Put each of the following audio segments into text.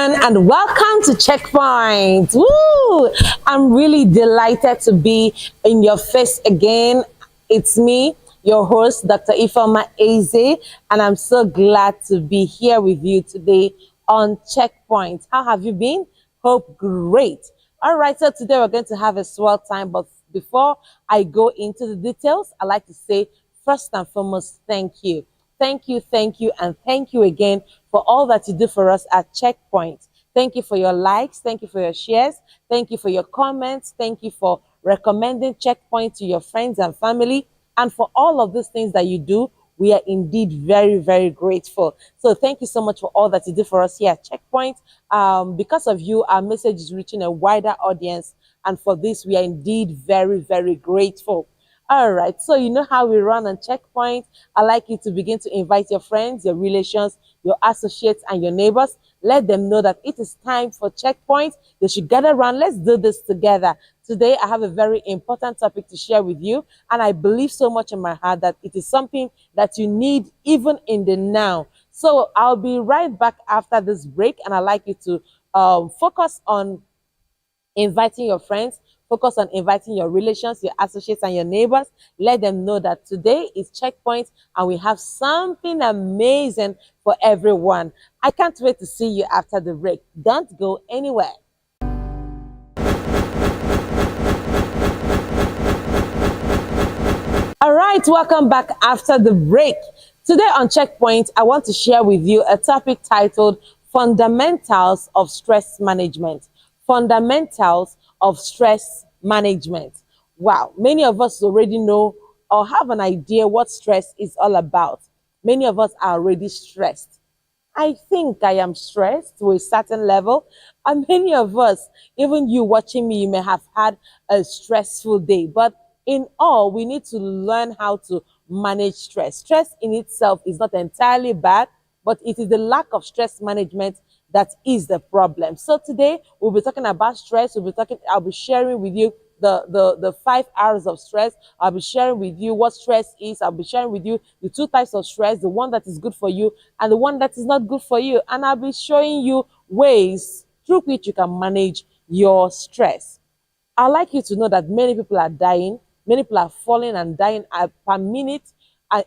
everyone, and welcome to Checkpoint. Woo! I'm really delighted to be in your face again. It's me, your host, Dr. Ifeoma Eze, and I'm so glad to be here with you today on Checkpoint. How have you been? Hope great. All right, so today we're going to have a swell time, but before I go into the details, I'd like to say first and foremost, thank you. Thank you, and thank you again for all that you do for us at Checkpoint. Thank you for your likes. Thank you for your shares. Thank you for your comments. Thank you for recommending Checkpoint to your friends and family. And for all of these things that you do, we are indeed very, very grateful. So thank you so much for all that you do for us here at Checkpoint. Because of you, our message is reaching a wider audience. And for this, we are indeed very, very grateful. All right, so you know how we run on Checkpoint. I'd like you to begin to invite your friends, your relations, your associates, and your neighbors. Let them know that it is time for Checkpoint. They should gather around. Let's do this together. Today, I have a very important topic to share with you, and I believe so much in my heart that it is something that you need even in the now. So I'll be right back after this break, and I'd like you to focus on inviting your friends, focus on inviting your relations, your associates, and your neighbors. Let them know that today is Checkpoint and we have something amazing for everyone. I can't wait to see you after the break. Don't go anywhere. All right, welcome back after the break. Today on Checkpoint, I want to share with you a topic titled Fundamentals of Stress Management. Fundamentals of stress management. Wow, many of us already know or have an idea what stress is all about. Many of us are already stressed. I think I am stressed to a certain level. And many of us, even you watching me, you may have had a stressful day. But in all, we need to learn how to manage stress. Stress in itself is not entirely bad, but it is the lack of stress management that is the problem. So today we'll be talking about stress. I'll be sharing with you the 5 hours of stress. I'll be sharing with you what stress is. I'll be sharing with you the 2 types of stress, the one that is good for you and the one that is not good for you. And I'll be showing you ways through which you can manage your stress. I'd like you to know that many people are dying. Many people are falling and dying per minute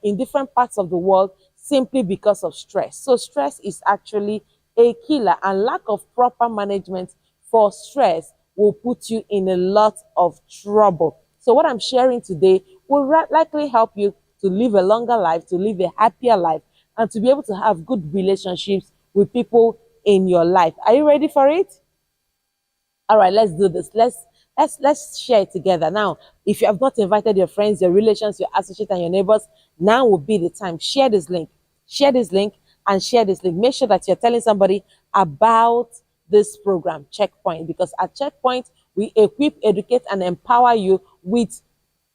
in different parts of the world simply because of stress. So stress is actually a killer, and lack of proper management for stress will put you in a lot of trouble. So what I'm sharing today will likely help you to live a longer life, to live a happier life, and to be able to have good relationships with people in your life. Are you ready for it? All right, let's do this. Let's share it together. Now, if you have not invited your friends, your relations, your associates, and your neighbors, now will be the time. Share this link. Share this link and share this link. Make sure that you're telling somebody about this program, Checkpoint, because at Checkpoint, we equip, educate, and empower you with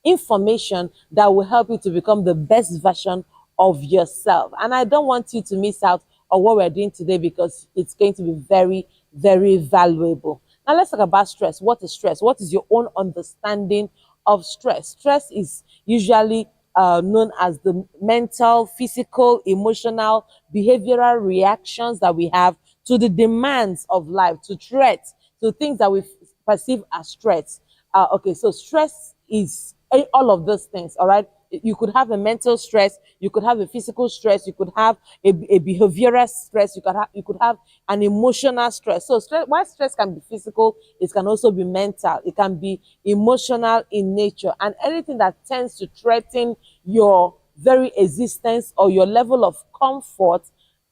information that will help you to become the best version of yourself. And I don't want you to miss out on what we're doing today because it's going to be very, very valuable. Now, let's talk about stress. What is stress? What is your own understanding of stress? Stress is usually known as the mental, physical, emotional, behavioral reactions that we have to the demands of life, to threats, to things that we perceive as threats. Okay, so stress is all of those things, all right? You could have a mental stress, you could have a physical stress, you could have a behavioral stress, you could have an emotional stress. So while stress can be physical, it can also be mental, it can be emotional in nature, and anything that tends to threaten your very existence or your level of comfort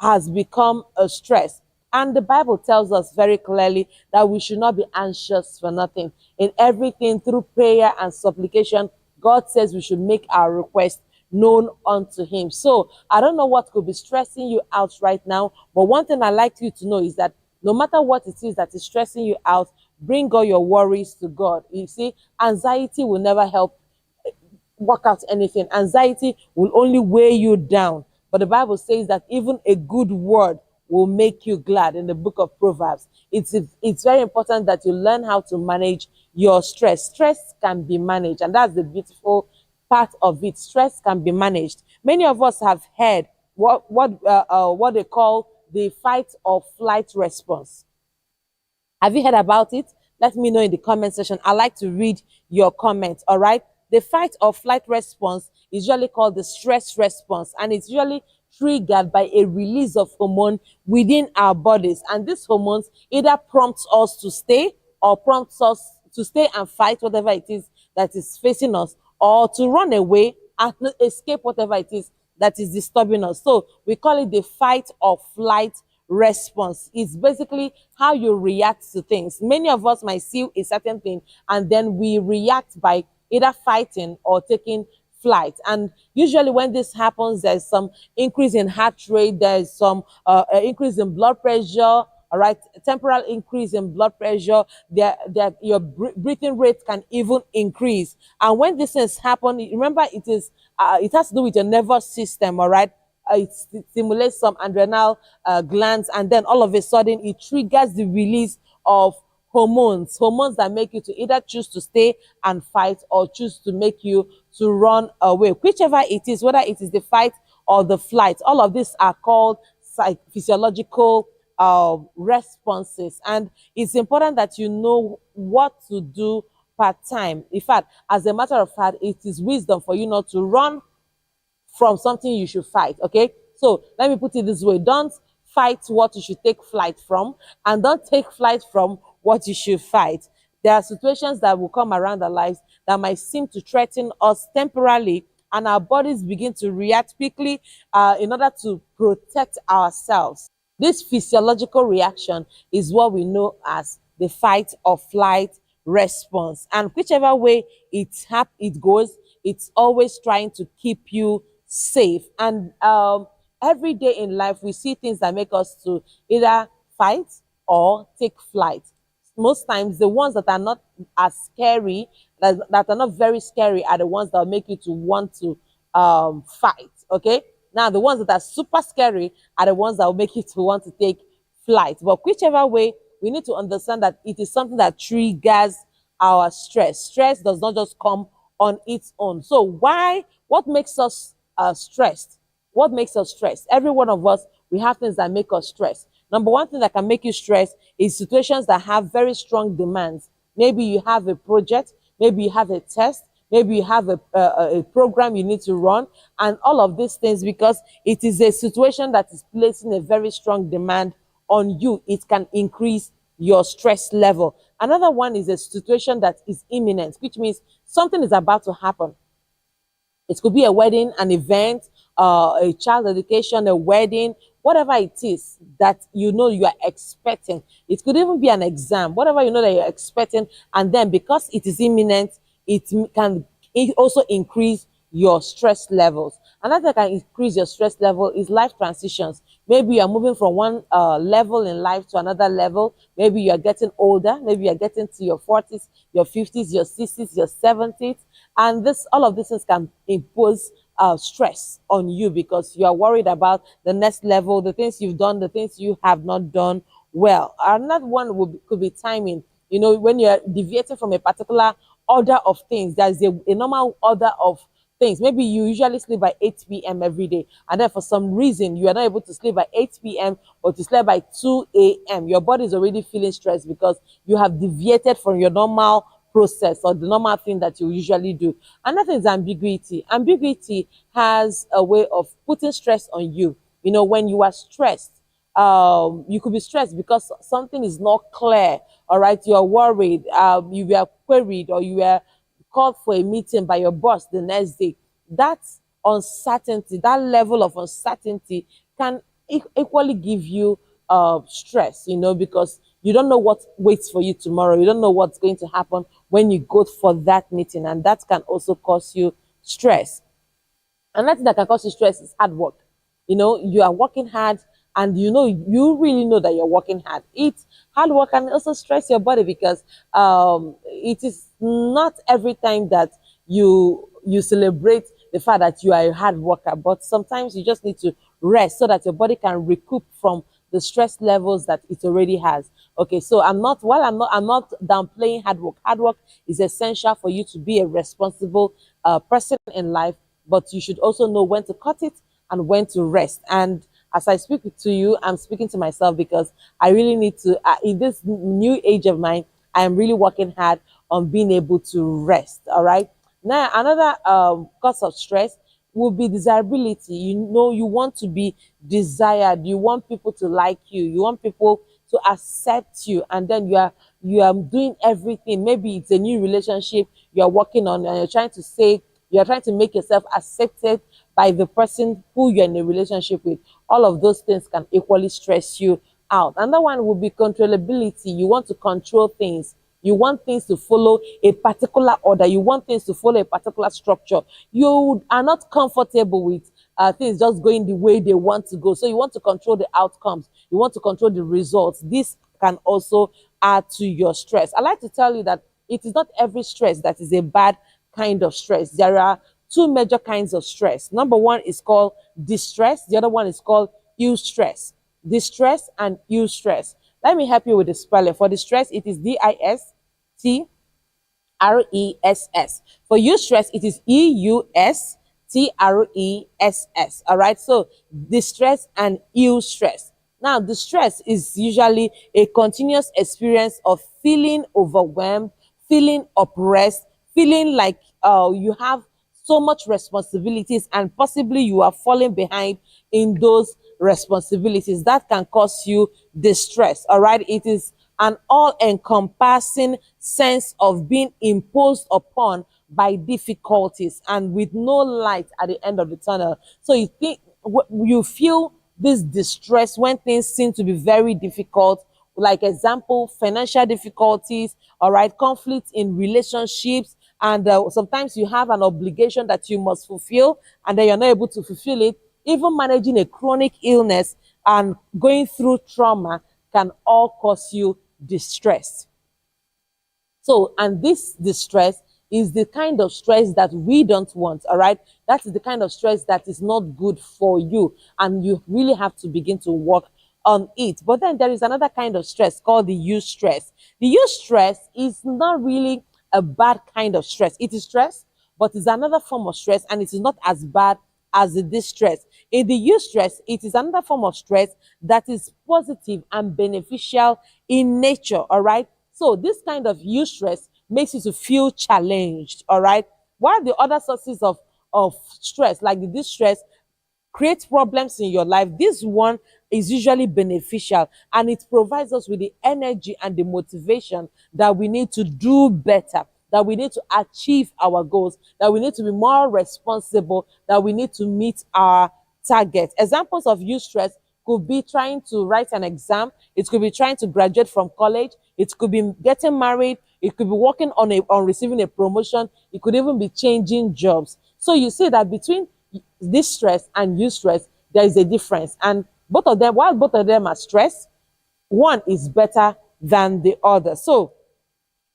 has become a stress. And the Bible tells us very clearly that we should not be anxious for nothing. In everything, through prayer and supplication, God says we should make our request known unto him. So I don't know what could be stressing you out right now, but one thing I'd like you to know is that no matter what it is that is stressing you out, bring all your worries to God. You see, anxiety will never help work out anything. Anxiety will only weigh you down. But the Bible says that even a good word will make you glad in the book of Proverbs. It's very important that you learn how to manage your stress. Stress can be managed, and that's the beautiful part of it. Stress can be managed. Many of us have heard what they call the fight or flight response. Have you heard about it? Let me know in the comment section. I like to read your comments. All right. The fight or flight response is usually called the stress response, and it's usually triggered by a release of hormone within our bodies. And these hormones either prompts us to stay or prompts us to stay and fight whatever it is that is facing us, or to run away and escape whatever it is that is disturbing us. So we call it the fight or flight response. It's basically how you react to things. Many of us might see a certain thing and then we react by either fighting or taking flight. And usually when this happens, there's some increase in heart rate, there's some increase in blood pressure. All right, temporal increase in blood pressure, your breathing rate can even increase. And when these things happen, remember it has to do with your nervous system. All right, it stimulates some adrenal glands, and then all of a sudden it triggers the release of hormones that make you to either choose to stay and fight or choose to make you to run away. Whichever it is, whether it is the fight or the flight, all of these are called physiological responses. And it's important that you know what to do per time. In fact, as a matter of fact, it is wisdom for you not to run from something you should fight. Okay, so let me put it this way: don't fight what you should take flight from, and don't take flight from what you should fight. There are situations that will come around our lives that might seem to threaten us temporarily, and our bodies begin to react quickly in order to protect ourselves. This physiological reaction is what we know as the fight or flight response. And whichever way it goes, it's always trying to keep you safe. And every day in life, we see things that make us to either fight or take flight. Most times, the ones that are not as scary, that are not very scary, are the ones that will make you to want to fight. Okay. Now, the ones that are super scary are the ones that will make you to want to take flight. But whichever way, we need to understand that it is something that triggers our stress. Stress does not just come on its own. So what makes us stressed? What makes us stressed? Every one of us, we have things that make us stressed. Number one thing that can make you stressed is situations that have very strong demands. Maybe you have a project, maybe you have a test, maybe you have a program you need to run, and all of these things, because it is a situation that is placing a very strong demand on you, it can increase your stress level. Another one is a situation that is imminent, which means something is about to happen. It could be a wedding, an event, a child education, a wedding, whatever it is that you know you are expecting. It could even be an exam, whatever you know that you're expecting. And then because it is imminent, can also increase your stress levels. Another can increase your stress level is life transitions. Maybe you are moving from one level in life to another level. Maybe you are getting older. Maybe you are getting to your 40s, your 50s, your 60s, your 70s. And all of these things can impose stress on you because you are worried about the next level, the things you've done, the things you have not done well. Another one could be timing. You know, when you're deviating from a particular order of things, there's a normal order of things. Maybe you usually sleep by 8 p.m. every day, and then for some reason you are not able to sleep by 8 p.m. but you sleep by 2 a.m. Your body is already feeling stressed because you have deviated from your normal process or the normal thing that you usually do. Another is ambiguity. Ambiguity has a way of putting stress on you. You know, when you are stressed, you could be stressed because something is not clear. All right, you are worried, you were queried, or you were called for a meeting by your boss the next day. That uncertainty, that level of uncertainty can equally give you stress, you know, because you don't know what waits for you tomorrow. You don't know what's going to happen when you go for that meeting, and that can also cause you stress. Another thing that can cause you stress is hard work. You know, you are working hard, and you really know that you're working hard. It's hard work can also stress your body because it is not every time that you celebrate the fact that you are a hard worker, but sometimes you just need to rest so that your body can recoup from the stress levels that it already has. Okay, so I'm not downplaying hard work. Hard work is essential for you to be a responsible person in life, but you should also know when to cut it and when to rest. And as I speak to you, I'm speaking to myself because I really need to, in this new age of mine, I am really working hard on being able to rest. All right. Now, another cause of stress will be desirability. You know, you want to be desired. You want people to like you. You want people to accept you, and then you are doing everything. Maybe it's a new relationship you're working on, and you're trying to make yourself accepted by the person who you're in a relationship with. All of those things can equally stress you out. Another one would be controllability. You want to control things. You want things to follow a particular order. You want things to follow a particular structure. You are not comfortable with things just going the way they want to go. So you want to control the outcomes. You want to control the results. This can also add to your stress. I like to tell you that it is not every stress that is a bad kind of stress. There are two major kinds of stress. Number one is called distress. The other one is called eustress. Distress and eustress. Let me help you with the spelling. For distress, it is Distress. For eustress, it is Eustress. All right. So distress and eustress. Now, distress is usually a continuous experience of feeling overwhelmed, feeling oppressed, feeling like you have so much responsibilities and possibly you are falling behind in those responsibilities. That can cause you distress. All right. It is an all-encompassing sense of being imposed upon by difficulties and with no light at the end of the tunnel. So you feel this distress when things seem to be very difficult, like example, financial difficulties, all right, conflicts in relationships, and sometimes you have an obligation that you must fulfill and then you're not able to fulfill it. Even managing a chronic illness and going through trauma can all cause you distress. So, and this distress is the kind of stress that we don't want, all right? That is the kind of stress that is not good for you, and you really have to begin to work on it. But then there is another kind of stress called the eustress. The eustress is not really a bad kind of stress. It is stress, but it's another form of stress, and it is not as bad as the distress. In the eustress, it is another form of stress that is positive and beneficial in nature, all right? So this kind of eustress makes you to feel challenged, all right? While the other sources of stress, like the distress, create problems in your life, this one is usually beneficial and it provides us with the energy and the motivation that we need to do better, that we need to achieve our goals, that we need to be more responsible, that we need to meet our targets. Examples of eustress could be trying to write an exam, it could be trying to graduate from college, it could be getting married, it could be working on receiving a promotion, it could even be changing jobs. So you see that between this stress and eustress, there is a difference. And both of them, while both of them are stress, one is better than the other. So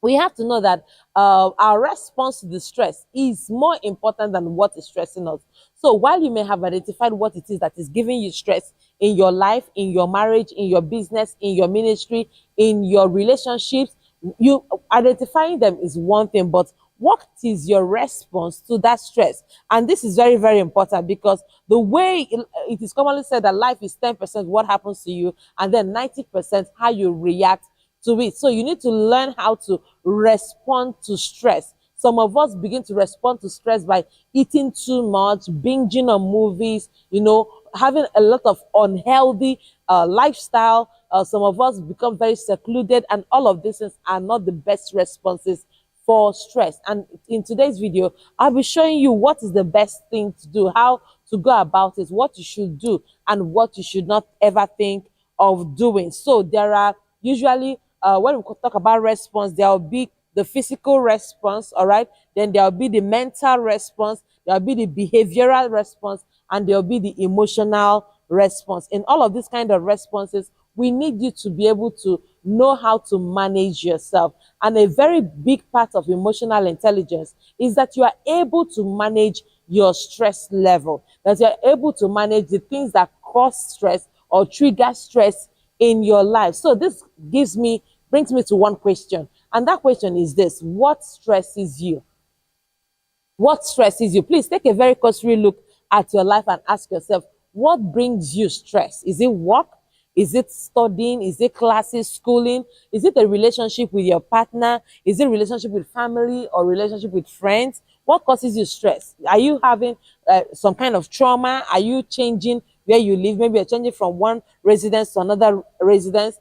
we have to know that our response to the stress is more important than what is stressing us. So while you may have identified what it is that is giving you stress in your life, in your marriage, in your business, in your ministry, in your relationships, you identifying them is one thing, but what is your response to that stress? And this is very, very important because the way it is commonly said that life is 10% what happens to you, and then 90% how you react to it. So you need to learn how to respond to stress. Some of us begin to respond to stress by eating too much, binging on movies, having a lot of unhealthy lifestyle. Some of us become very secluded, and all of these things are not the best responses for stress. And in today's video, I'll be showing you what is the best thing to do, how to go about it, what you should do, and what you should not ever think of doing. So there are usually, when we talk about response, there will be the physical response, all right? Then there will be the mental response, there will be the behavioral response, and there will be the emotional response. In all of these kind of responses, we need you to be able to know how to manage yourself. And a very big part of emotional intelligence is that you are able to manage your stress level, that you are able to manage the things that cause stress or trigger stress in your life. So this brings me to one question. And that question is this: what stresses you? What stresses you? Please take a very cursory look at your life and ask yourself, What brings you stress? Is it work? Is it studying? Is it classes, schooling? Is it a relationship with your partner? Is it a relationship with family or relationship with friends? What causes you stress? Are you having some kind of trauma? Are you changing where you live? Maybe you're changing from one residence to another residence.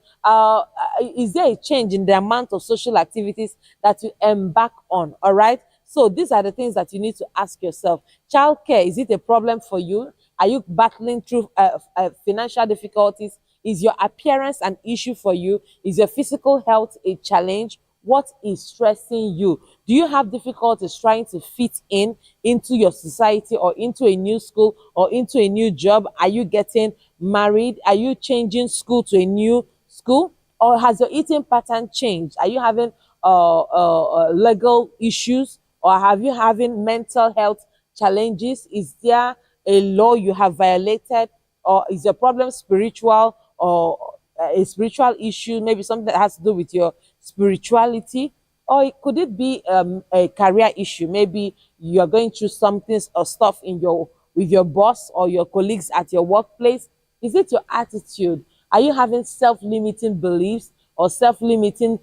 Is there a change in the amount of social activities that you embark on? All right. So these are the things that you need to ask yourself. Childcare, is it a problem for you? Are you battling through financial difficulties? Is your appearance an issue for you? Is your physical health a challenge? What is stressing you? Do you have difficulties trying to fit in into your society or into a new school or into a new job? Are you getting married? Are you changing school to a new school? Or has your eating pattern changed? Are you having legal issues, or have you having mental health challenges? Is there a law you have violated, or is your problem spiritual, or a spiritual issue, maybe something that has to do with your spirituality? Or could it be a career issue? Maybe you're going through something or stuff in your with your boss or your colleagues at your workplace. Is it your attitude? Are you having self-limiting beliefs or self-limiting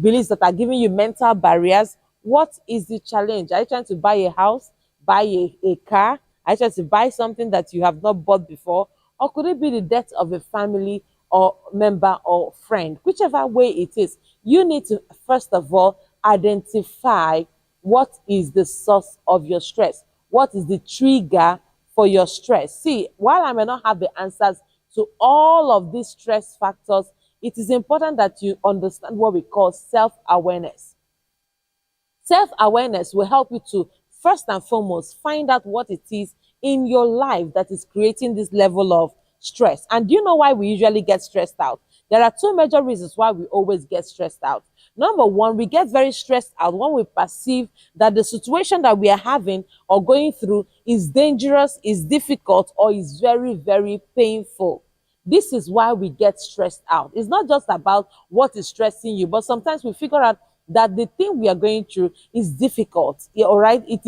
beliefs that are giving you mental barriers? What is the challenge? Are you trying to buy a house, buy a car? Are you trying to buy something that you have not bought before? Or could it be the death of a family or member or friend? Whichever way it is, you need to first of all identify what is the source of your stress. What is the trigger for your stress? See, while I may not have the answers to all of these stress factors, it is important that you understand what we call self-awareness. Self-awareness will help you to first and foremost find out what it is in your life that is creating this level of stress. And do you know why we usually get stressed out? There are two major reasons why we always get stressed out. Number one, we get very stressed out when we perceive that the situation that we are having or going through is dangerous, is difficult, or is very, very painful. This is why we get stressed out. It's not just about what is stressing you, but sometimes we figure out that the thing we are going through is difficult. Yeah, all right, it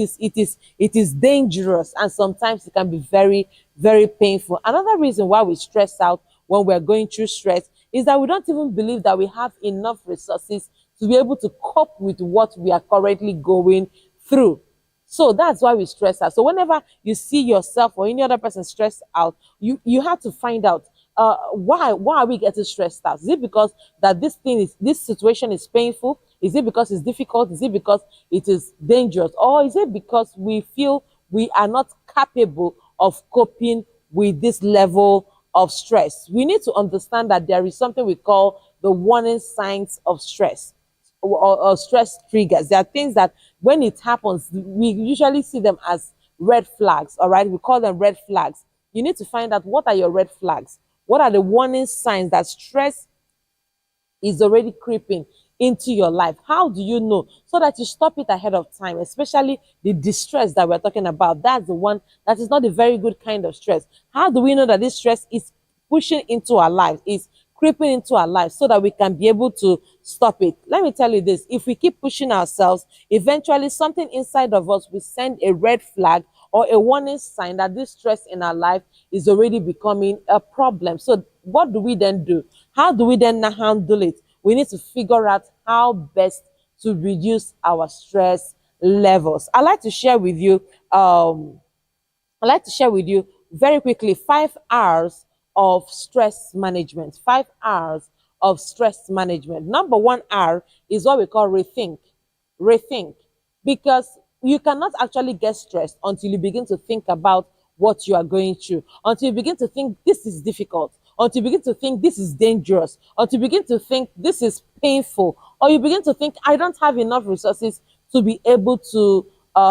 is dangerous, and sometimes it can be very, very painful. Another reason why we stress out when we're going through stress is that we don't even believe that we have enough resources to be able to cope with what we are currently going through. So that's why we stress out. So whenever you see yourself or any other person stressed out, you have to find out why are we getting stressed out? Is it because that this situation is painful? Is it because it's difficult? Is it because it is dangerous? Or is it because we feel we are not capable of coping with this level of stress? We need to understand that there is something we call the warning signs of stress, or stress triggers. There are things that when it happens, we usually see them as red flags. All right, we call them red flags. You need to find out what are your red flags. What are the warning signs that stress is already creeping into your life? How do you know? So that you stop it ahead of time, especially the distress that we're talking about. That's the one that is not a very good kind of stress. How do we know that this stress is pushing into our lives, is creeping into our lives, so that we can be able to stop it? Let me tell you this: if we keep pushing ourselves, eventually something inside of us will send a red flag or a warning sign that this stress in our life is already becoming a problem. So what do we then do? How do we then handle it? We need to figure out how best to reduce our stress levels. I'd like to share with you very quickly 5 hours of stress management. 5 hours of stress management. Number 1 hour is what we call rethink. Rethink. Because you cannot actually get stressed until you begin to think about what you are going through, until you begin to think this is difficult, until you begin to think this is dangerous, until you begin to think this is painful, or you begin to think I don't have enough resources to be able to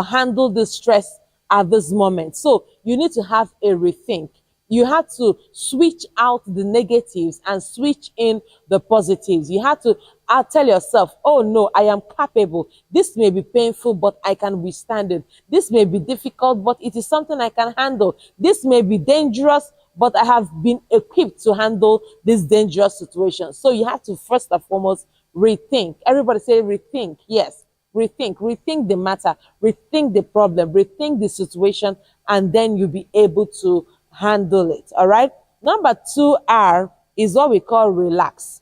handle this stress at this moment. So you need to have a rethink. You have to switch out the negatives and switch in the positives. You have to tell yourself, oh no, I am capable. This may be painful, but I can withstand it. This may be difficult, but it is something I can handle. This may be dangerous, but I have been equipped to handle this dangerous situation. So you have to first and foremost rethink. Everybody say rethink. Yes, rethink the matter, rethink the problem, rethink the situation, and then you'll be able to handle it. All right. Number 2R is what we call relax.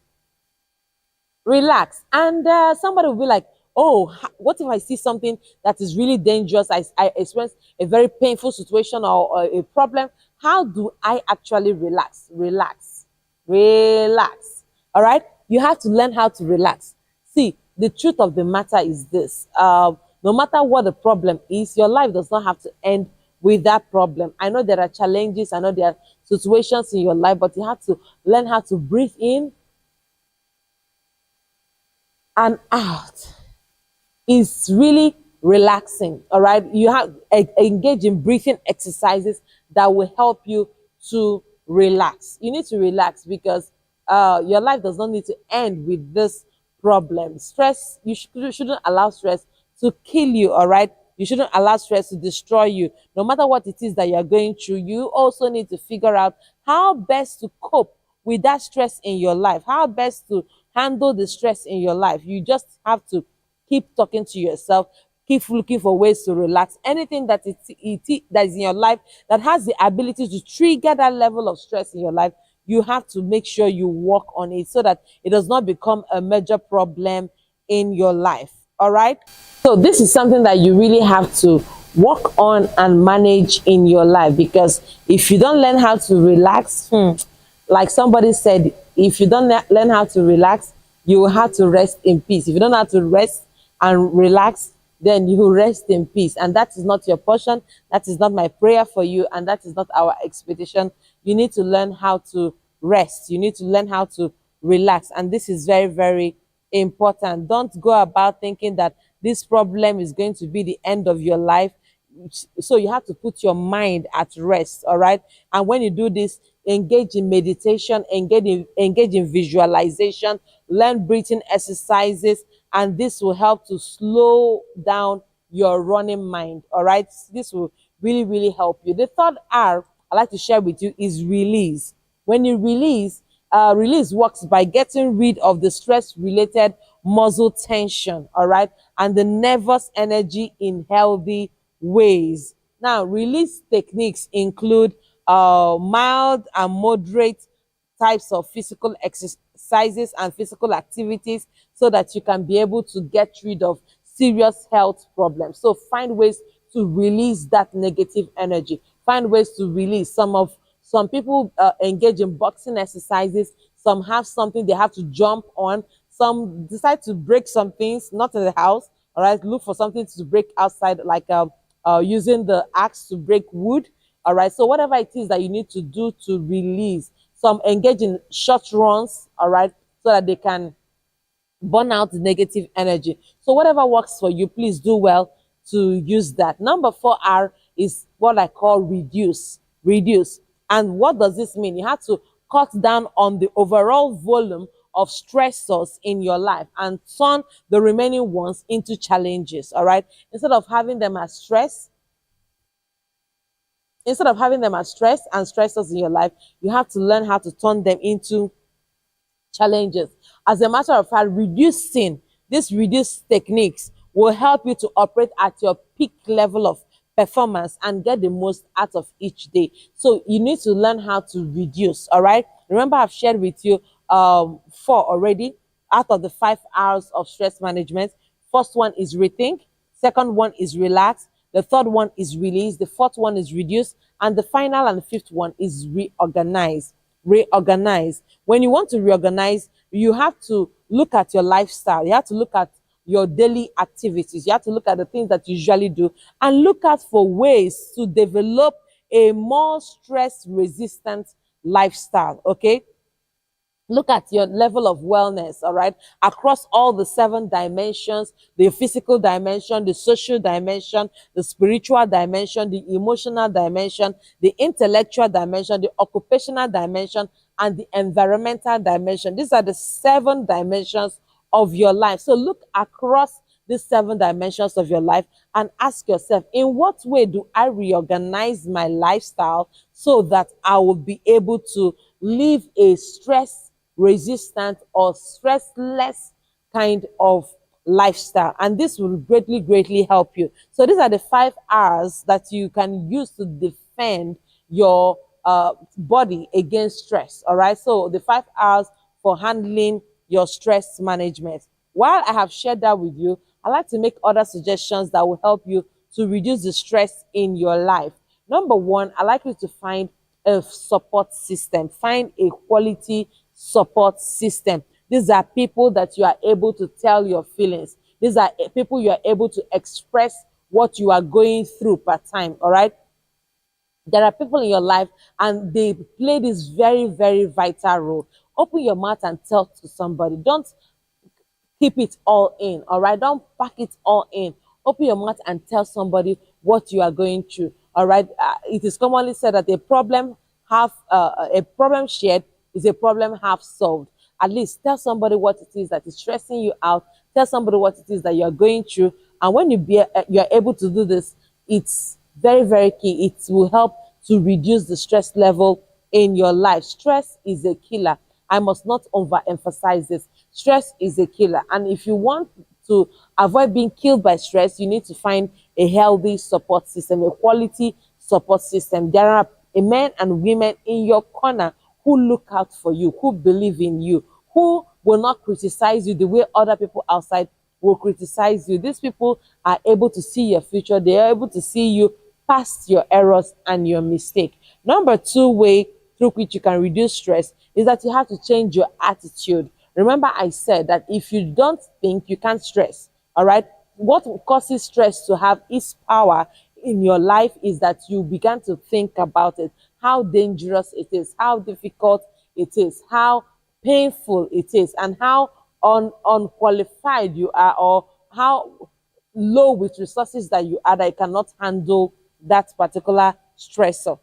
Relax. And somebody will be like, oh, what if I see something that is really dangerous? I experience a very painful situation or a problem. How do I actually relax? Relax. Relax. All right. You have to learn how to relax. See, the truth of the matter is this. No matter what the problem is, your life does not have to end with that problem. I know there are challenges. I know there are situations in your life, but you have to learn how to breathe in and out. Is really relaxing. All right, you have engage in breathing exercises that will help you to relax. You need to relax because your life does not need to end with this problem. Stress, you shouldn't allow stress to kill you. All right, you shouldn't allow stress to destroy you. No matter what it is that you're going through, you also need to figure out how best to cope with that stress in your life, how best to handle the stress in your life. You just have to keep talking to yourself, keep looking for ways to relax. Anything that that is in your life that has the ability to trigger that level of stress in your life, you have to make sure you work on it so that it does not become a major problem in your life. All right. So this is something that you really have to work on and manage in your life, because if you don't learn how to relax, like somebody said, if you don't learn how to relax, you will have to rest in peace. If you don't know how to rest and relax, then you will rest in peace. And that is not your portion. That is not my prayer for you. And that is not our expectation. You need to learn how to rest. You need to learn how to relax. And this is very, very important. Don't go about thinking that this problem is going to be the end of your life. So you have to put your mind at rest. All right. And when you do this, engage in meditation, engage in visualization, learn breathing exercises, and this will help to slow down your running mind. All right. This will really, really help you. The third R I'd like to share with you is release. When you release, release works by getting rid of the stress related muscle tension, all right, and the nervous energy in healthy ways. Now, release techniques include mild and moderate types of physical exercises and physical activities so that you can be able to get rid of serious health problems. So find ways to release that negative energy. Find ways to release some people engage in boxing exercises. Some have something they have to jump on. Some decide to break some things, not in the house. All right, look for something to break outside, like using the axe to break wood. All right, so whatever it is that you need to do to release. Some engage in short runs, all right, so that they can burn out the negative energy. So whatever works for you, please do well to use that. Number 4R is what I call reduce. Reduce. And what does this mean? You have to cut down on the overall volume of stressors in your life and turn the remaining ones into challenges. All right. Instead of having them as stress, instead of having them as stress and stressors in your life, you have to learn how to turn them into challenges. As a matter of fact, these reduced techniques will help you to operate at your peak level of performance and get the most out of each day. So you need to learn how to reduce. All right. Remember, I've shared with you 4 already out of the 5 hours of stress management. First one is rethink. Second one is relax. The third one is release. The fourth one is reduce. And the final and the fifth one is reorganize. Reorganize. When you want to reorganize, you have to look at your lifestyle. You have to look at your daily activities. You have to look at the things that you usually do and look out for ways to develop a more stress resistant lifestyle. Okay. Look at your level of wellness, all right, across all the 7 dimensions: the physical dimension, the social dimension, the spiritual dimension, the emotional dimension, the intellectual dimension, the occupational dimension, and the environmental dimension. These are the 7 dimensions of your life. So look across these 7 dimensions of your life and ask yourself, in what way do I reorganize my lifestyle so that I will be able to live a stress resistant or stressless kind of lifestyle? And this will greatly help you. So these are the 5 R's that you can use to defend your body against stress. All right. So the 5 hours for handling your stress management. While I have shared that with you, I like to make other suggestions that will help you to reduce the stress in your life. Number one, I like you to find a support system. Find a quality support system. These are people that you are able to tell your feelings. These are people you are able to express what you are going through per time. All right. There are people in your life and they play this very, very vital role. Open your mouth and tell to somebody. Don't keep it all in. All right. Don't pack it all in. Open your mouth and tell somebody what you are going through. All right. It is commonly said that a problem shared is a problem half solved. At least tell somebody what it is that is stressing you out. Tell somebody what it is that you are going through. And when you are able to do this, it's very, very key. It will help to reduce the stress level in your life. Stress is a killer. I must not overemphasize this. Stress is a killer. And if you want to avoid being killed by stress, you need to find a healthy support system, a quality support system. There are men and women in your corner who look out for you, who believe in you, who will not criticize you the way other people outside will criticize you. These people are able to see your future. They are able to see you past your errors and your mistake. Number two way through which you can reduce stress is that you have to change your attitude. Remember, I said that if you don't think, you can't stress. All right. What causes stress to have its power in your life is that you began to think about it, how dangerous it is, how difficult it is, how painful it is, and how unqualified you are, or how low with resources that you are, that you cannot handle that particular stressor.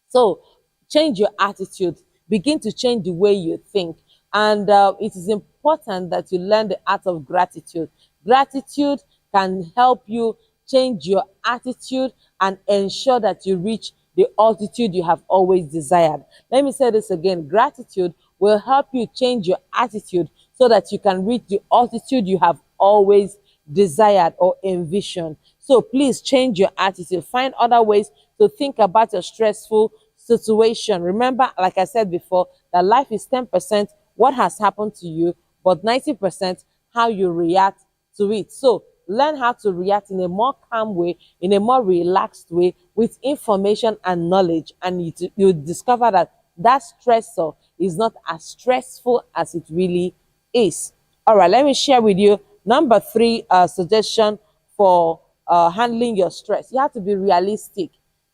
So change your attitude, begin to change the way you think. And it is important that you learn the art of gratitude. Gratitude can help you change your attitude and ensure that you reach the altitude you have always desired. Let me say this again. Gratitude will help you change your attitude so that you can reach the altitude you have always desired or envisioned. So please change your attitude. Find other ways to think about your stressful situation. Remember, like I said before, that life is 10% what has happened to you, but 90% how you react to it. So learn how to react in a more calm way, in a more relaxed way, with information and knowledge, and you discover that that stressor is not as stressful as it really is. All right, let me share with you number three suggestion for handling your stress. You have to be realistic.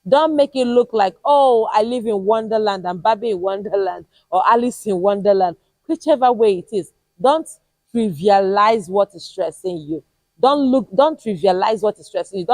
Don't make it look like, oh, I live in Wonderland, I'm Barbie in Wonderland, or Alice in Wonderland. Whichever way it is, don't trivialize what is stressing you. Don't trivialize what is stressing you.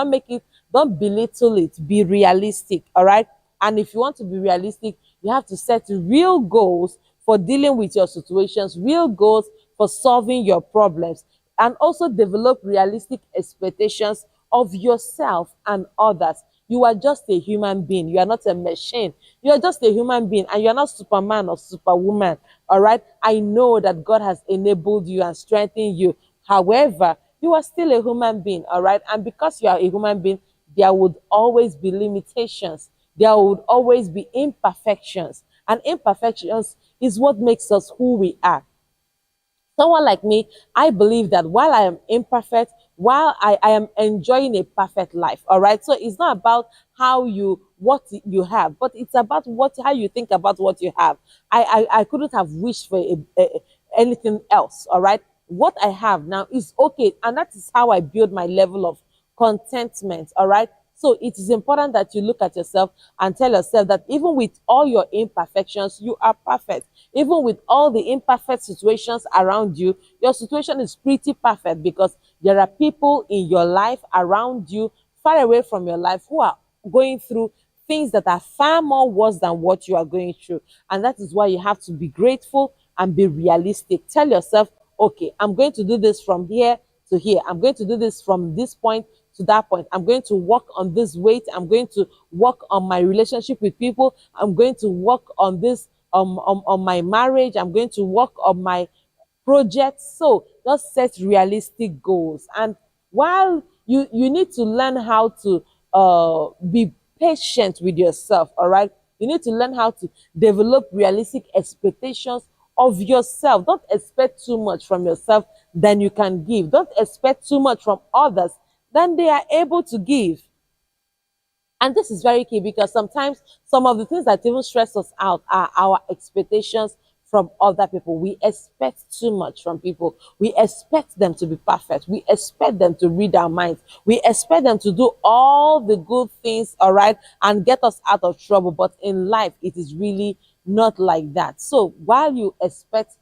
Don't belittle it. Be realistic, all right? And if you want to be realistic, you have to set real goals for dealing with your situations, real goals for solving your problems, and also develop realistic expectations of yourself and others. You are just a human being. You are not a machine. You are just a human being, and you are not Superman or Superwoman. All right. I know that God has enabled you and strengthened you. However, you are still a human being. All right. And because you are a human being, there would always be limitations. There would always be imperfections. And imperfections is what makes us who we are. Someone like me, I believe that while I am imperfect, while I am enjoying a perfect life, all right? So it's not about what you have, but it's about how you think about what you have. I couldn't have wished for anything else, all right? What I have now is okay, and that is how I build my level of contentment, all right? So it is important that you look at yourself and tell yourself that even with all your imperfections, you are perfect. Even with all the imperfect situations around you, your situation is pretty perfect, because there are people in your life around you, far away from your life, who are going through things that are far more worse than what you are going through. And that is why you have to be grateful and be realistic. Tell yourself, okay, I'm going to do this from here to here. I'm going to do this from this point to that point. I'm going to work on this weight. I'm going to work on my relationship with people. I'm going to work on this, on my marriage. I'm going to work on my projects. So just set realistic goals. And while you need to learn how to be patient with yourself, all right? You need to learn how to develop realistic expectations of yourself. Don't expect too much from yourself than you can give. Don't expect too much from others than they are able to give. And this is very key because sometimes some of the things that even stress us out are our expectations from other people. We expect too much from people. We expect them to be perfect. We expect them to read our minds. We expect them to do all the good things, all right, and get us out of trouble. But in life, it is really not like that. So while you expect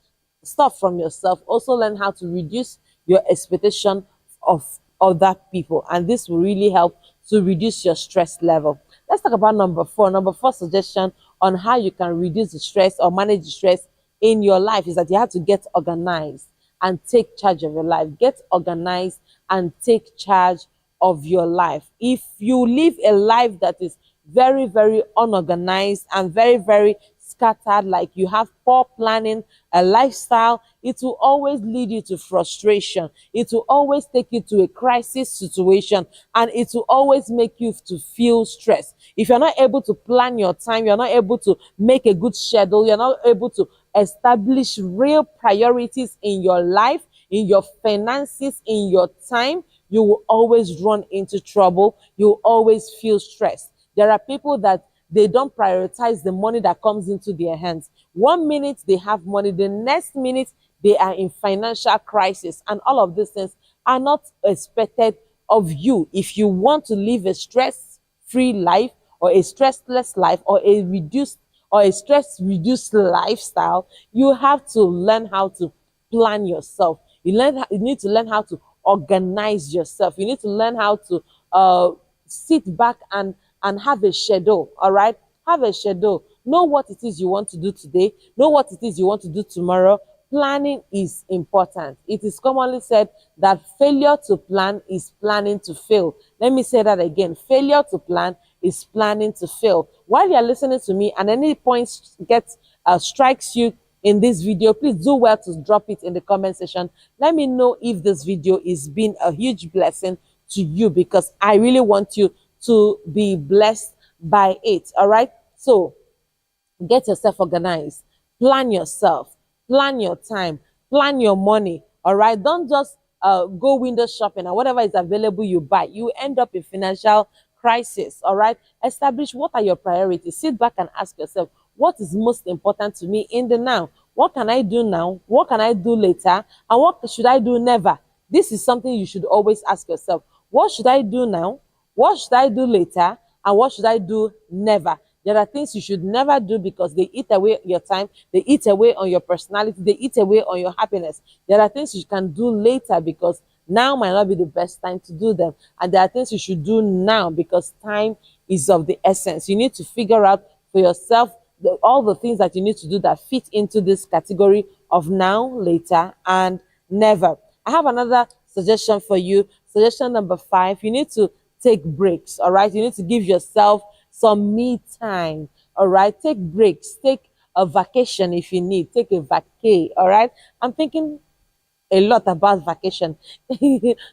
stuff from yourself, also learn how to reduce your expectation of other people, and this will really help to reduce your stress level. Let's talk about number four. Number four suggestion on how you can reduce the stress or manage the stress in your life is that you have to get organized and take charge of your life. Get organized and take charge of your life. If you live a life that is very, very unorganized and very, very scattered, like you have poor planning, a lifestyle, it will always lead you to frustration. It will always take you to a crisis situation, and it will always make you to feel stressed. If you're not able to plan your time, you're not able to make a good schedule, you're not able to establish real priorities in your life, in your finances, in your time, you will always run into trouble. You will always feel stressed. There are people that they don't prioritize the money that comes into their hands. 1 minute they have money, the next minute they are in financial crisis, and all of these things are not expected of you. If you want to live a stress-free life or a stressless life or a stress reduced lifestyle, you have to learn how to plan yourself. You need to learn how to organize yourself. You need to learn how to sit back and have a schedule. All right, have a schedule. Know what it is you want to do today. Know what it is you want to do tomorrow. Planning is important. It is commonly said that failure to plan is planning to fail. Let me say that again. Failure to plan is planning to fail. While you're listening to me and any points strikes you in this video, please do well to drop it in the comment section. Let me know if this video is being a huge blessing to you, because I really want you to be blessed by it. All right, so get yourself organized, plan yourself, plan your time, plan your money. All right, don't just go window shopping and whatever is available you buy. You end up in financial crisis. All right, establish what are your priorities. Sit back and ask yourself, what is most important to me in the now? What can I do now? What can I do later? And what should I do never? This is something you should always ask yourself. What should I do now? What should I do later? And what should I do never? There are things you should never do because they eat away your time, they eat away on your personality, they eat away on your happiness. There are things you can do later because now might not be the best time to do them. And there are things you should do now because time is of the essence. You need to figure out for yourself all the things that you need to do that fit into this category of now, later, and never. I have another suggestion for you. Suggestion number 5, you need to take breaks. All right, you need to give yourself some me time. All right, take breaks, take a vacation if you need, take a vacay. All right, I'm thinking a lot about vacation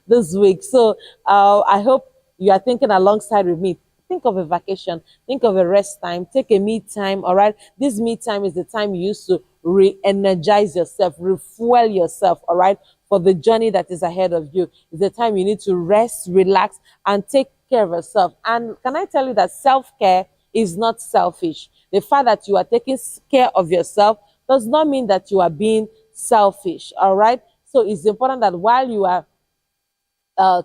this week, so I hope you are thinking alongside with me. Think of a vacation, think of a rest time, take a me time. All right, this me time is the time you use to re-energize yourself, refuel yourself, all right, for the journey that is ahead of you. It's the time you need to rest, relax, and take care of yourself. And can I tell you that self-care is not selfish? The fact that you are taking care of yourself does not mean that you are being selfish. All right, so it's important that while you are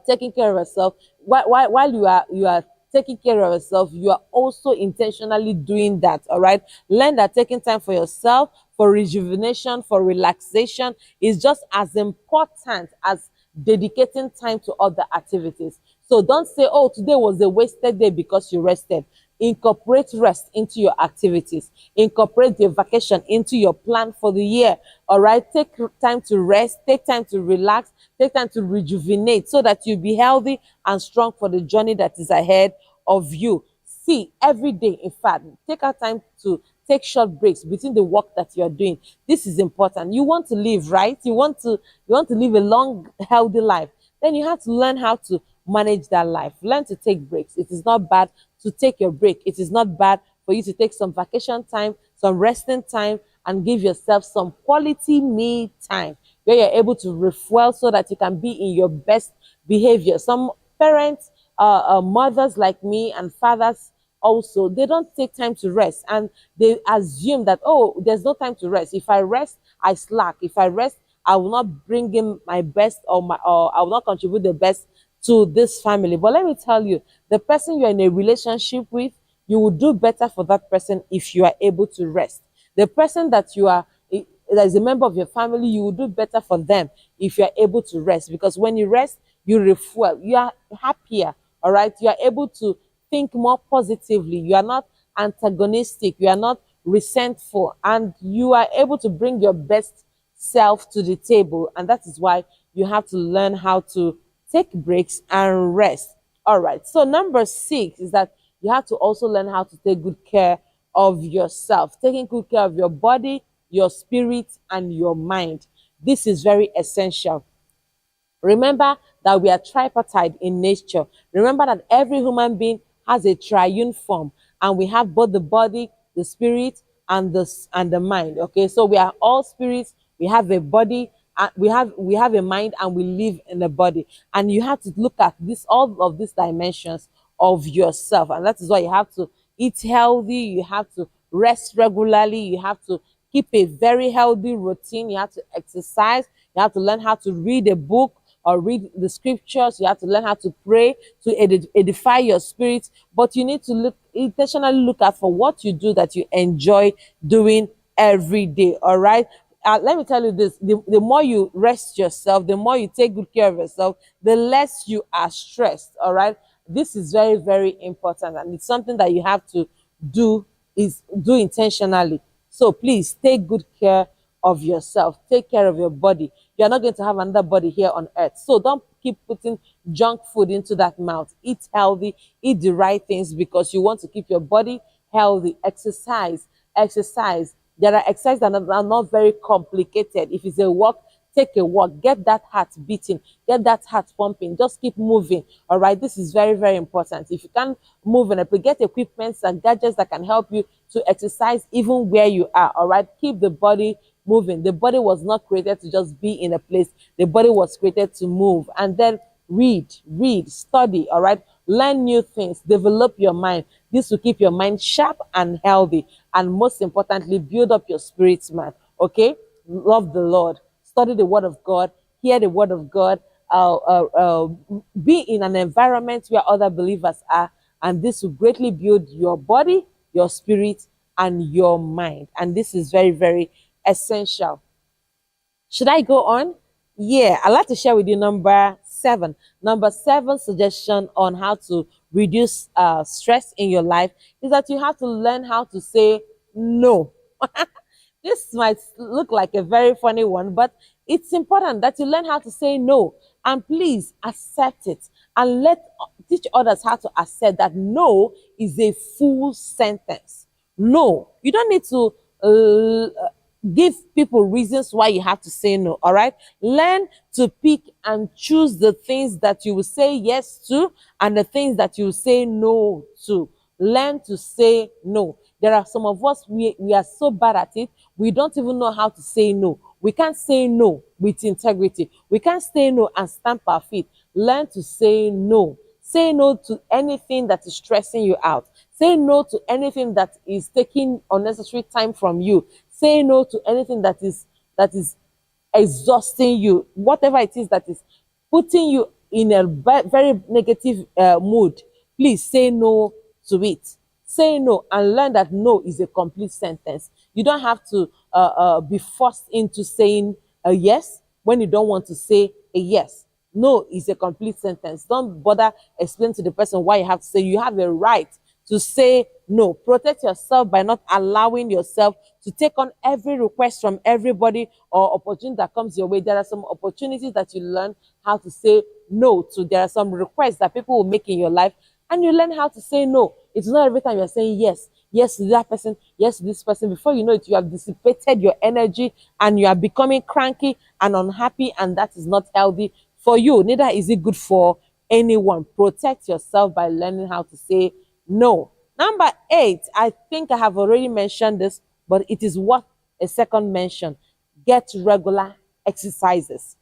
taking care of yourself, while you are taking care of yourself, you are also intentionally doing that. All right, learn that taking time for yourself, for rejuvenation, for relaxation is just as important as dedicating time to other activities. So don't say, oh, today was a wasted day because you rested. Incorporate rest into your activities. Incorporate your vacation into your plan for the year. All right, take time to rest, take time to relax, take time to rejuvenate so that you'll be healthy and strong for the journey that is ahead of you. See, every day, in fact, take out time to take short breaks between the work that you're doing. This is important. You want to live, right? You want to live a long, healthy life. Then you have to learn how to manage that life. Learn to take breaks. It is not bad to take your break. It is not bad for for you to take some vacation time, some resting time, and give yourself some quality me time where you're able to refuel so that you can be in your best behavior. Some parents, mothers like me and fathers also, they don't take time to rest, and they assume that, oh, there's no time to rest. If I rest, I slack. If I rest, I will not bring in my best, or I will not contribute the best to this family. But let me tell you, the person you're in a relationship with, you will do better for that person if you are able to rest. The person that you are, that is a member of your family, you will do better for them if you are able to rest. Because when you rest, you refuel, you are happier, all right? You are able to think more positively. You are not antagonistic, you are not resentful, and you are able to bring your best self to the table. And that is why you have to learn how to take breaks and rest. All right. So, number 6 is that you have to also learn how to take good care of yourself, taking good care of your body, your spirit, and your mind. This is very essential. Remember that we are tripartite in nature. Remember that every human being has a triune form, and we have both the body, the spirit, and the mind. Okay, so we are all spirits. We have a body, we have a mind, and we live in a body. And you have to look at this, all of these dimensions of yourself, and that is why you have to eat healthy. You have to rest regularly. You have to keep a very healthy routine. You have to exercise. You have to learn how to read a book or read the scriptures. You have to learn how to pray to edify your spirit. But you need to intentionally look out for what you do that you enjoy doing every day. All right. Let me tell you this, the more you rest yourself, the more you take good care of yourself, the less you are stressed. All right. This is very, very important, and it's something that you have to do do intentionally. So please take good care of yourself. Take care of your body. You're not going to have another body here on earth. So don't keep putting junk food into that mouth. Eat healthy, eat the right things, because you want to keep your body healthy. Exercise, exercise. There are exercises that are not very complicated. If it's a walk, take a walk. Get that heart beating. Get that heart pumping. Just keep moving. All right. This is very, very important. If you can't move in a place, get equipment and gadgets that can help you to exercise even where you are. All right. Keep the body moving. The body was not created to just be in a place. The body was created to move. And then read, study. All right. Learn new things. Develop your mind. This will keep your mind sharp and healthy. And most importantly, build up your spirit, man. Okay. Love the Lord. Study the word of God, hear the word of God, be in an environment where other believers are, and this will greatly build your body, your spirit, and your mind. And this is very, very essential. Should I go on? Yeah, I'd like to share with you number 7. Number 7 suggestion on how to reduce stress in your life is that you have to learn how to say no. This might look like a very funny one, but it's important that you learn how to say no. And please accept it, and teach others how to accept that no is a full sentence. No, you don't need to give people reasons why you have to say no. All right, learn to pick and choose the things that you will say yes to and the things that you will say no to. Learn to say no. There are some of us, we are so bad at it, we don't even know how to say no. We can't say no with integrity. We can't say no and stamp our feet. Learn to say no. Say no to anything that is stressing you out. Say no to anything that is taking unnecessary time from you. Say no to anything that is exhausting you. Whatever it is that is putting you in a very negative mood, please say no to it. Say no and learn that no is a complete sentence. You don't have to be forced into saying a yes when you don't want to say a yes. No is a complete sentence. Don't bother explaining to the person why you have to say. You have a right to say no. Protect yourself by not allowing yourself to take on every request from everybody or opportunity that comes your way. There are some opportunities that you learn how to say no to. There are some requests that people will make in your life, and you learn how to say no. It's not every time you're saying yes, yes to that person, yes to this person. Before you know it, you have dissipated your energy and you are becoming cranky and unhappy, and that is not healthy for you. Neither is it good for anyone. Protect yourself by learning how to say no. Number 8, I think I have already mentioned this, but it is worth a second mention. Get regular exercises.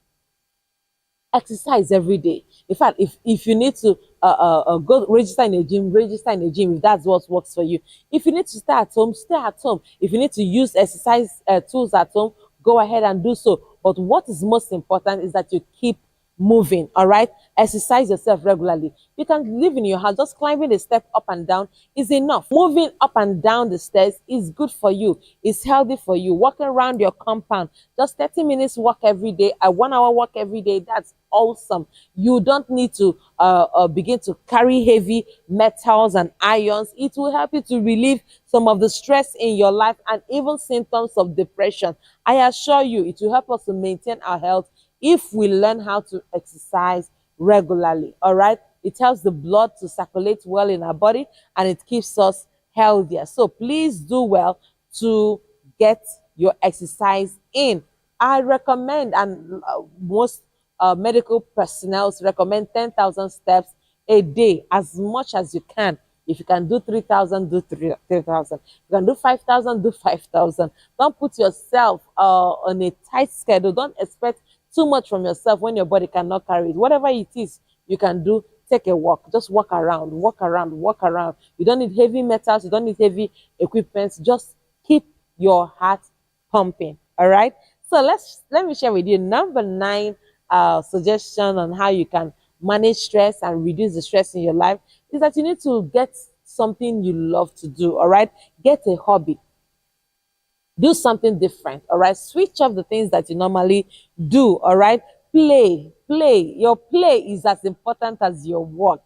Exercise every day. In fact, if you need to go register in a gym, register in a gym if that's what works for you. If you need to stay at home, stay at home. If you need to use exercise tools at home, go ahead and do so. But what is most important is that you keep moving. All right, exercise yourself regularly. You can live in your house, just climbing the step up and down is enough. Moving up and down the stairs is good for you, it's healthy for you. Walking around your compound, just 30 minutes walk every day, a 1 hour walk every day, that's awesome. You don't need to begin to carry heavy metals and ions. It will help you to relieve some of the stress in your life and even symptoms of depression. I assure you, it will help us to maintain our health if we learn how to exercise regularly. All right, it helps the blood to circulate well in our body and it keeps us healthier. So please do well to get your exercise in. I recommend, and most medical personnel recommend 10,000 steps a day, as much as you can. If you can do 3,000, do 3,000. You can do 5,000, do 5,000. Don't put yourself on a tight schedule. Don't expect too much from yourself when your body cannot carry it. Whatever it is you can do, take a walk. Just walk around, walk around, walk around. You don't need heavy metals. You don't need heavy equipment. Just keep your heart pumping. All right. So let me share with you number 9 suggestion on how you can manage stress and reduce the stress in your life is that you need to get something you love to do. All right. Get a hobby, do something different. All right, switch up the things that you normally do. All right, play. Your play is as important as your work.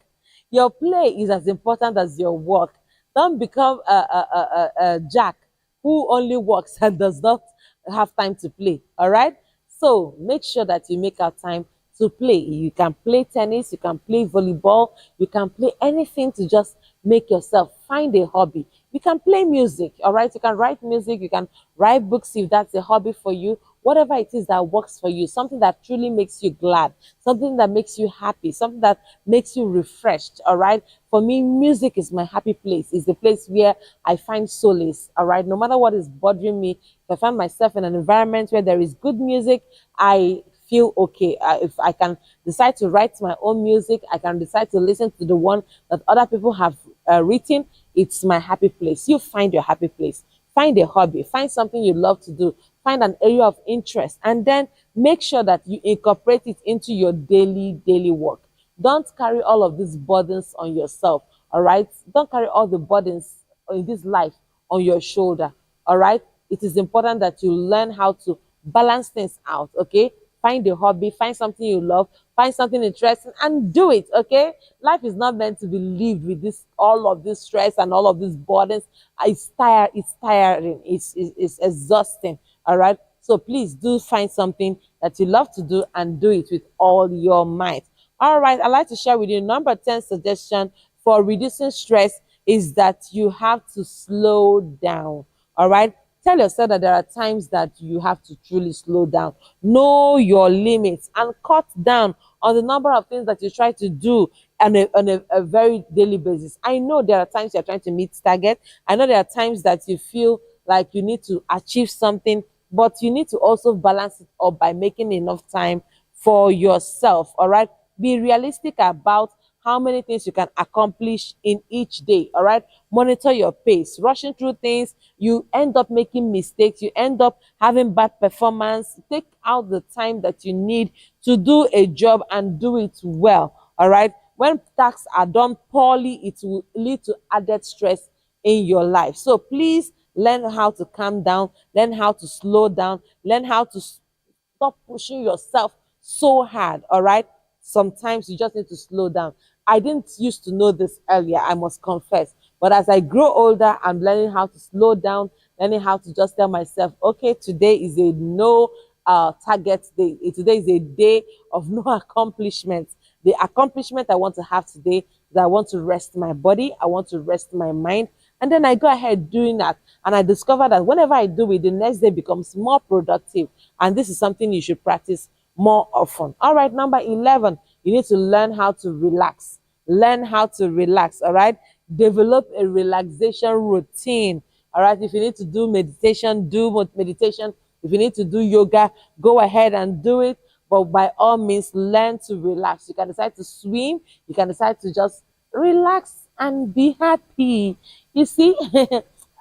Your play is as important as your work. Don't become a jack who only works and does not have time to play. All right, so make sure that you make out time to play. You can play tennis, you can play volleyball, you can play anything to just make yourself find a hobby. You can play music, all right? You can write music, you can write books if that's a hobby for you. Whatever it is that works for you, something that truly makes you glad, something that makes you happy, something that makes you refreshed, all right? For me, music is my happy place. It's the place where I find solace, all right? No matter what is bothering me, if I find myself in an environment where there is good music, I feel okay. If I can decide to write my own music, I can decide to listen to the one that other people have written. It's my happy place. You find your happy place. Find a hobby. Find something you love to do. Find an area of interest, and then make sure that you incorporate it into your daily work. Don't carry all of these burdens on yourself. All right. Don't carry all the burdens in this life on your shoulder. All right. It is important that you learn how to balance things out. Okay, find a hobby, find something you love, find something interesting and do it. Okay, life is not meant to be lived with this all of this stress and all of these burdens. It's tiring, it's exhausting. All right, so please do find something that you love to do and do it with all your might. All right, I'd like to share with you number 10 suggestion for reducing stress is that you have to slow down. All right, tell yourself that there are times that you have to truly slow down. Know your limits and cut down on the number of things that you try to do on a very daily basis. I know there are times you're trying to meet target. I know there are times that you feel like you need to achieve something, but you need to also balance it up by making enough time for yourself. All right, be realistic about how many things you can accomplish in each day. All right, monitor your pace. Rushing through things, you end up making mistakes, you end up having bad performance. Take out the time that you need to do a job and do it well. All right, when tasks are done poorly, it will lead to added stress in your life. So please learn how to calm down, learn how to slow down, learn how to stop pushing yourself so hard. All right, sometimes you just need to slow down. I didn't used to know this earlier, I must confess, but as I grow older, I'm learning how to slow down, learning how to just tell myself, okay, today is a no target day. Today is a day of no accomplishments. The accomplishment I want to have today is I want to rest my body, I want to rest my mind, and then I go ahead doing that. And I discover that whenever I do it, the next day becomes more productive. And this is something you should practice more often. All right, number 11, you need to learn how to relax. Learn how to relax. All right, develop a relaxation routine. All right, if you need to do meditation, do meditation. If you need to do yoga, go ahead and do it. But by all means, learn to relax. You can decide to swim, you can decide to just relax and be happy. You see,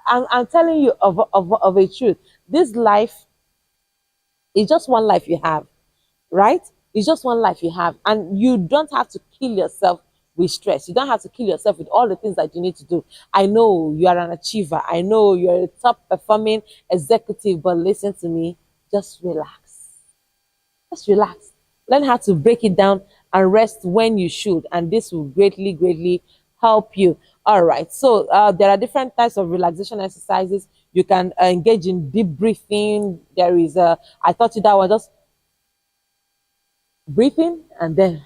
I'm telling you of a truth. This life is just one life you have, right? It's just one life you have, and you don't have to kill yourself with stress. You don't have to kill yourself with all the things that you need to do. I know you are an achiever. I know you're a top performing executive, but listen to me, just relax. Just relax. Learn how to break it down and rest when you should, and this will greatly, greatly help you. All right. So there are different types of relaxation exercises. You can engage in deep breathing. There is I taught you that one. Just breathe in and then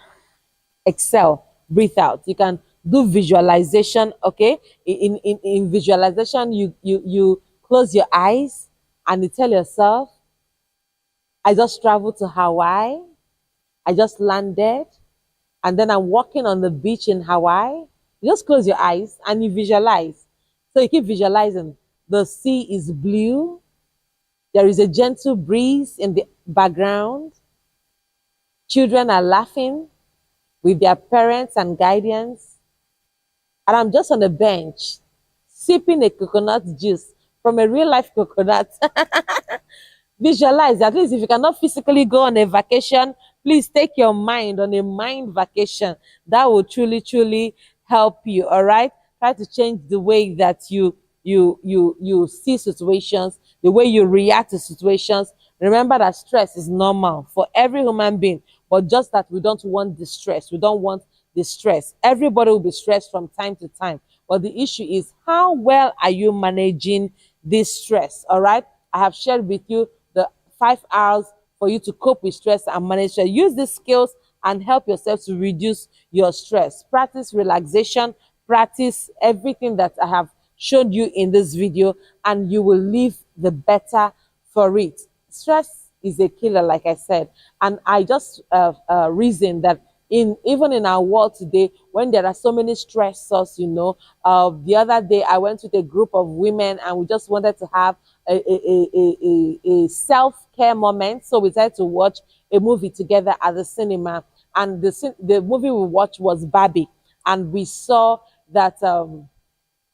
exhale, breathe out. You can do visualization. Okay. In visualization, you close your eyes and you tell yourself, I just traveled to Hawaii. I just landed, and then I'm walking on the beach in Hawaii. You just close your eyes and you visualize. So you keep visualizing. The sea is blue. There is a gentle breeze in the background. Children are laughing with their parents and guardians. And I'm just on a bench sipping a coconut juice from a real life coconut. Visualize. At least if you cannot physically go on a vacation, please take your mind on a mind vacation. That will truly, truly help you. All right. Try to change the way that you see situations, the way you react to situations. Remember that stress is normal for every human being, but just that we don't want the stress. We don't want the stress. Everybody will be stressed from time to time. But the issue is, how well are you managing this stress? All right. I have shared with you the 5 hours for you to cope with stress and manage stress. Use these skills and help yourself to reduce your stress. Practice relaxation, practice everything that I have showed you in this video, and you will live the better for it. Stress is a killer, like I said, and I just reason that even in our world today, when there are so many stressors, the other day I went with a group of women and we just wanted to have a self-care moment. So we decided to watch a movie together at the cinema, and the movie we watched was Barbie, and we saw that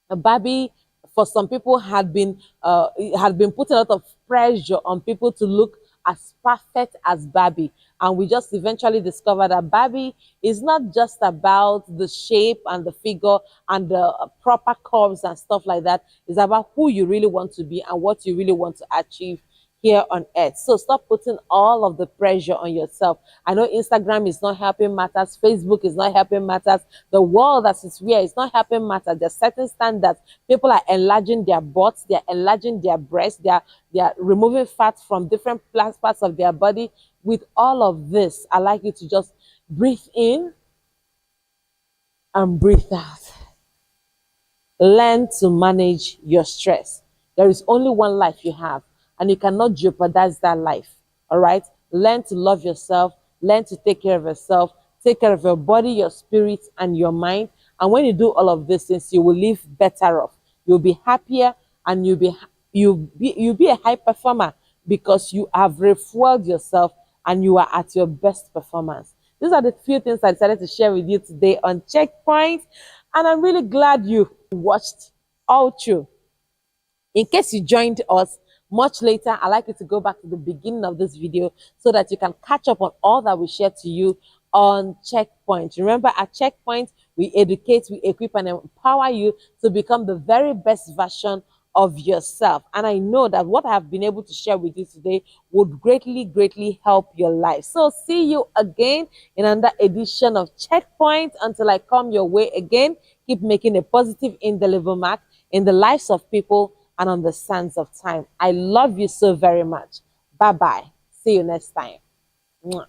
Barbie, for some people, had been putting a lot of pressure on people to look as perfect as Barbie. And we just eventually discovered that Barbie is not just about the shape and the figure and the proper curves and stuff like that. It's about who you really want to be and what you really want to achieve here on earth. So stop putting all of the pressure on yourself. I know Instagram is not helping matters, Facebook is not helping matters, the world that is where is not helping matters. There's certain standards. People are enlarging their butts, they're enlarging their breasts, they're removing fat from different parts of their body. With all of this, I like you to just breathe in and breathe out. Learn to manage your stress. There is only one life you have, and you cannot jeopardize that life. All right? Learn to love yourself, learn to take care of yourself, take care of your body, your spirit, and your mind. And when you do all of these things, you will live better off. You'll be happier, and you'll be a high performer because you have refueled yourself and you are at your best performance. These are the few things I decided to share with you today on Checkpoint, and I'm really glad you watched all through. In case you joined us much later, I'd like you to go back to the beginning of this video so that you can catch up on all that we shared to you on Checkpoint. Remember, at Checkpoint, we educate, we equip, and empower you to become the very best version of yourself. And I know that what I have been able to share with you today would greatly, greatly help your life. So see you again in another edition of Checkpoint. Until I come your way again, keep making a positive, indelible mark in the lives of people and on the sands of time. I love you so very much. Bye-bye. See you next time. Mwah.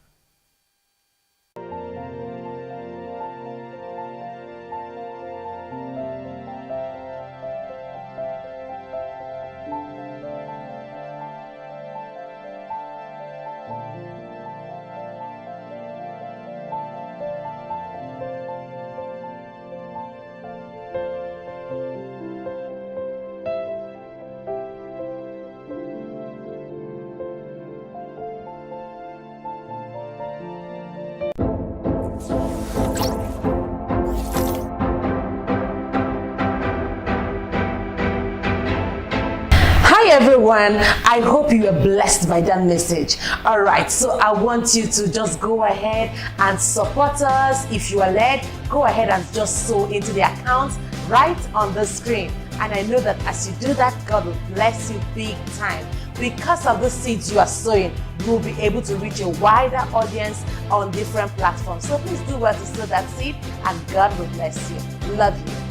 everyone. I hope you were blessed by that message. All right, so I want you to just go ahead and support us. If you are led, go ahead and just sow into the account right on the screen. And I know that as you do that, God will bless you big time. Because of the seeds you are sowing, you will be able to reach a wider audience on different platforms. So please do well to sow that seed, and God will bless you. Love you.